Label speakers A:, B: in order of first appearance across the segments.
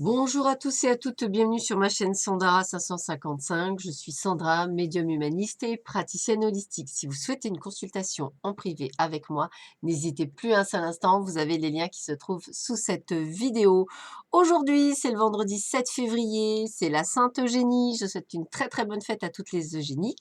A: Bonjour à tous et à toutes, bienvenue sur ma chaîne Sandra 555. Je suis Sandra, médium humaniste et praticienne holistique. Si vous souhaitez une consultation en privé avec moi, n'hésitez plus un seul instant, vous avez les liens qui se trouvent sous cette vidéo. Aujourd'hui, c'est le vendredi 7 février, c'est la Sainte Eugénie. Je souhaite une très très bonne fête à toutes les Eugénies.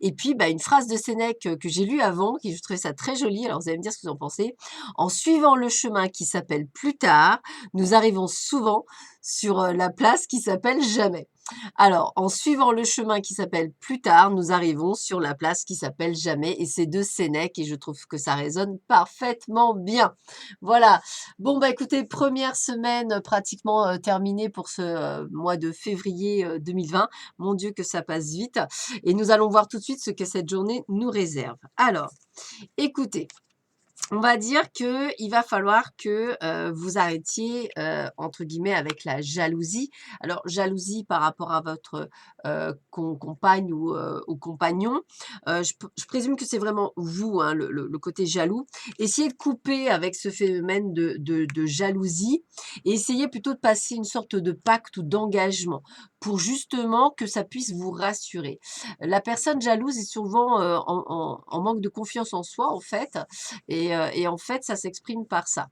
A: Et puis, une phrase de Sénèque que j'ai lue avant, qui je trouvais ça très joli, alors vous allez me dire ce que vous en pensez. En suivant le chemin qui s'appelle plus tard, nous arrivons souvent sur la place qui s'appelle jamais. Alors, en suivant le chemin qui s'appelle plus tard, nous arrivons sur la place qui s'appelle jamais et c'est de Sénèque et je trouve que ça résonne parfaitement bien. Voilà. Bon, écoutez, première semaine pratiquement terminée pour ce mois de février 2020. Mon Dieu, que ça passe vite. Et nous allons voir tout de suite ce que cette journée nous réserve. Alors, écoutez. On va dire que il va falloir que, vous arrêtiez, entre guillemets «avec la jalousie». Alors jalousie par rapport à votre, compagne ou compagnon. Je présume que c'est vraiment vous, hein, le côté jaloux. Essayez de couper avec ce phénomène de jalousie et essayez plutôt de passer une sorte de pacte ou d'engagement pour justement que ça puisse vous rassurer. La personne jalouse est souvent, en manque de confiance en soi, en fait, et en fait, ça s'exprime par ça.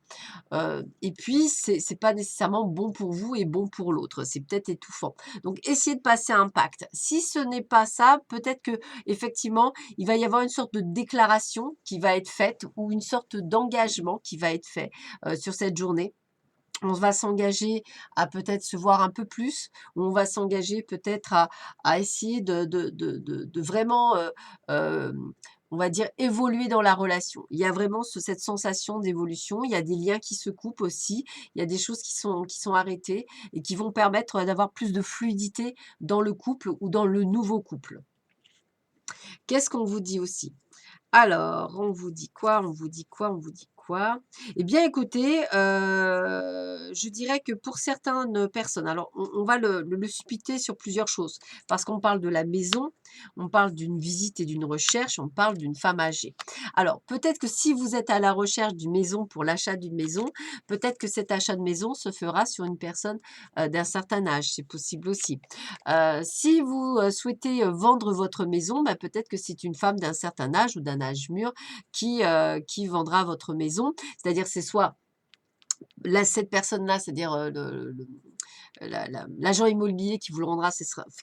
A: Et puis c'est pas nécessairement bon pour vous et bon pour l'autre, c'est peut-être étouffant. Donc essayez de passer un pacte. Si ce n'est pas ça, peut-être que effectivement, il va y avoir une sorte de déclaration qui va être faite ou une sorte d'engagement qui va être fait, sur cette journée. On va s'engager à peut-être se voir un peu plus, ou on va s'engager peut-être à essayer de vraiment, on va dire évoluer dans la relation. Il y a vraiment cette sensation d'évolution, il y a des liens qui se coupent aussi, il y a des choses qui sont arrêtées et qui vont permettre d'avoir plus de fluidité dans le couple ou dans le nouveau couple. Qu'est-ce qu'on vous dit aussi? Alors, on vous dit quoi? On vous dit quoi? On vous dit quoi? Eh bien, écoutez, je dirais que pour certaines personnes, alors on va le splitter sur plusieurs choses, parce qu'on parle de la maison, on parle d'une visite et d'une recherche, on parle d'une femme âgée. Alors, peut-être que si vous êtes à la recherche d'une maison pour l'achat d'une maison, peut-être que cet achat de maison se fera sur une personne, d'un certain âge, c'est possible aussi. Si vous, souhaitez, vendre votre maison, peut-être que c'est une femme d'un certain âge ou d'un âge mûr qui vendra votre maison. C'est-à-dire c'est soit là, cette personne-là, c'est-à-dire, l'agent immobilier qui vous le rendra,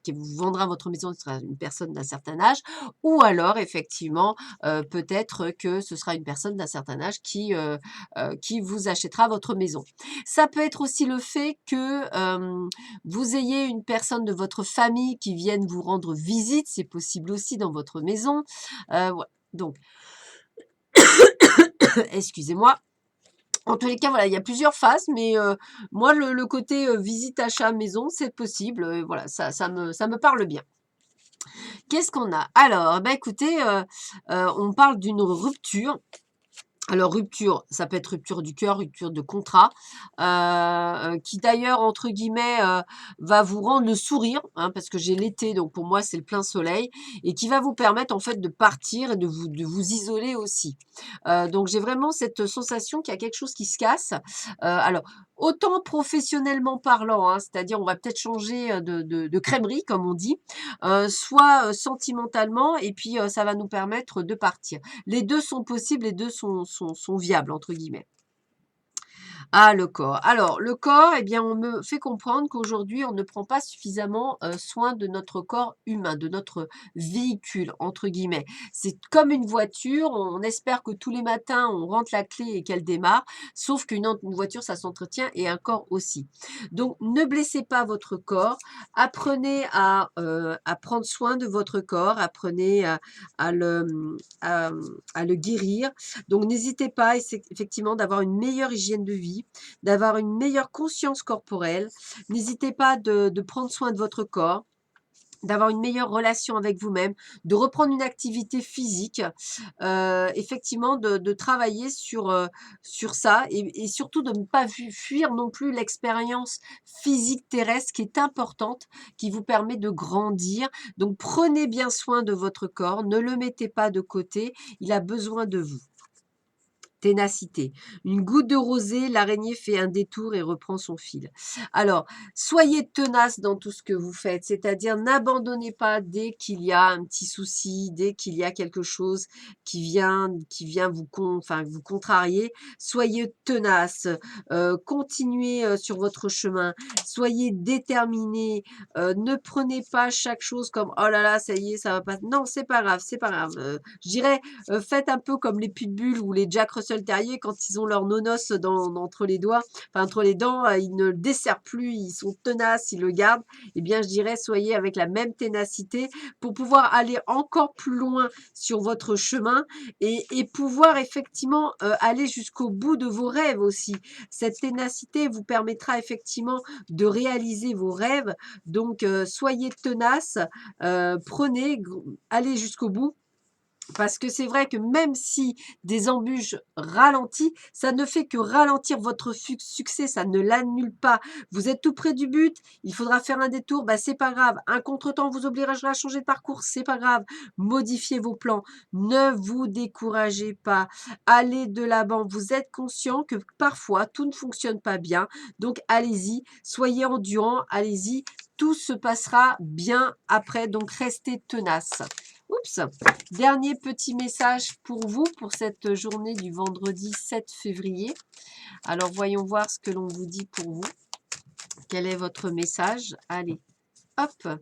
A: qui vous vendra votre maison, ce sera une personne d'un certain âge, ou alors effectivement, peut-être que ce sera une personne d'un certain âge qui vous achètera votre maison. Ça peut être aussi le fait que, vous ayez une personne de votre famille qui vienne vous rendre visite, c'est possible aussi dans votre maison. Voi donc excusez-moi. En tous les cas, voilà, il y a plusieurs phases, mais moi, le côté, visite, achat, maison, c'est possible, voilà, ça me parle bien. Qu'est-ce qu'on a? Alors, écoutez, on parle d'une rupture. Alors rupture, ça peut être rupture du cœur, rupture de contrat, qui d'ailleurs entre guillemets, va vous rendre le sourire, hein, parce que j'ai l'été, donc pour moi c'est le plein soleil et qui va vous permettre en fait de partir et de vous isoler aussi. Donc j'ai vraiment cette sensation qu'il y a quelque chose qui se casse. Alors autant professionnellement parlant, hein, c'est-à-dire on va peut-être changer, de crèmerie comme on dit, soit, sentimentalement et puis, ça va nous permettre de partir. Les 2 sont possibles, les 2 sont «viables» entre guillemets. Ah, le corps. Alors, le corps, eh bien, on me fait comprendre qu'aujourd'hui, on ne prend pas suffisamment soin de notre corps humain, de notre véhicule, entre guillemets. C'est comme une voiture, on espère que tous les matins, on rentre la clé et qu'elle démarre, sauf une voiture, ça s'entretient et un corps aussi. Donc, ne blessez pas votre corps, apprenez à prendre soin de votre corps, apprenez à le guérir. Donc, n'hésitez pas, effectivement, d'avoir une meilleure hygiène de vie, d'avoir une meilleure conscience corporelle. N'hésitez pas de prendre soin de votre corps, d'avoir une meilleure relation avec vous-même, de reprendre une activité physique, effectivement de travailler sur ça et surtout de ne pas fuir non plus l'expérience physique terrestre qui est importante, qui vous permet de grandir. Donc prenez bien soin de votre corps, ne le mettez pas de côté, il a besoin de vous. ténacité. Une goutte de rosée, l'araignée fait un détour et reprend son fil. Alors, soyez tenace dans tout ce que vous faites, c'est-à-dire n'abandonnez pas dès qu'il y a un petit souci, dès qu'il y a quelque chose qui vient vous contrarier. Soyez tenace, continuez sur votre chemin, soyez déterminé, ne prenez pas chaque chose comme oh là là, ça y est, ça va pas. Non, c'est pas grave, c'est pas grave. Je dirais, faites un peu comme les pitbulls ou les Jack Russell Terrier quand ils ont leur nonos entre les doigts, enfin entre les dents, ils ne le desserrent plus, ils sont tenaces, ils le gardent. Eh bien, je dirais, soyez avec la même ténacité pour pouvoir aller encore plus loin sur votre chemin et pouvoir effectivement aller jusqu'au bout de vos rêves aussi. Cette ténacité vous permettra effectivement de réaliser vos rêves. Donc, soyez tenace, allez jusqu'au bout. Parce que c'est vrai que même si des embûches ralentissent, ça ne fait que ralentir votre succès, ça ne l'annule pas. Vous êtes tout près du but, il faudra faire un détour, bah c'est pas grave. Un contretemps vous obligera à changer de parcours, c'est pas grave. Modifiez vos plans, ne vous découragez pas, allez de l'avant. Vous êtes conscient que parfois tout ne fonctionne pas bien, donc allez-y, soyez endurant, allez-y, tout se passera bien après, donc restez tenace. Oups, dernier petit message pour vous pour cette journée du vendredi 7 février. Alors, voyons voir ce que l'on vous dit pour vous. Quel est votre message? Allez, hop.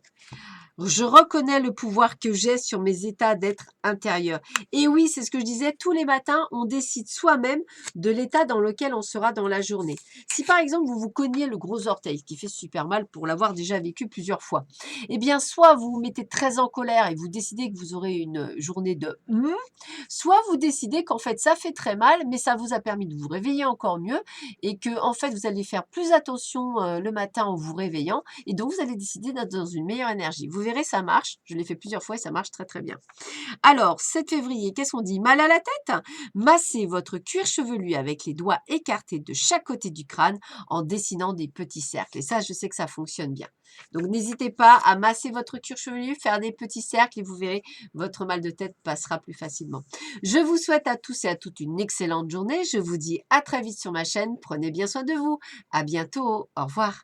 A: Je reconnais le pouvoir que j'ai sur mes états d'être intérieur. Et oui, c'est ce que je disais, tous les matins, on décide soi-même de l'état dans lequel on sera dans la journée. Si par exemple, vous vous cognez le gros orteil, ce qui fait super mal pour l'avoir déjà vécu plusieurs fois, eh bien, soit vous vous mettez très en colère et vous décidez que vous aurez une journée de soit vous décidez qu'en fait, ça fait très mal, mais ça vous a permis de vous réveiller encore mieux et que en fait, vous allez faire plus attention le matin en vous réveillant et donc vous allez décider d'être dans une meilleure énergie. Vous verrez, ça marche. Je l'ai fait plusieurs fois et ça marche très très bien. Alors, 7 février, qu'est-ce qu'on dit? Mal à la tête? Massez votre cuir chevelu avec les doigts écartés de chaque côté du crâne en dessinant des petits cercles. Et ça, je sais que ça fonctionne bien. Donc, n'hésitez pas à masser votre cuir chevelu, faire des petits cercles et vous verrez, votre mal de tête passera plus facilement. Je vous souhaite à tous et à toutes une excellente journée. Je vous dis à très vite sur ma chaîne. Prenez bien soin de vous. À bientôt. Au revoir.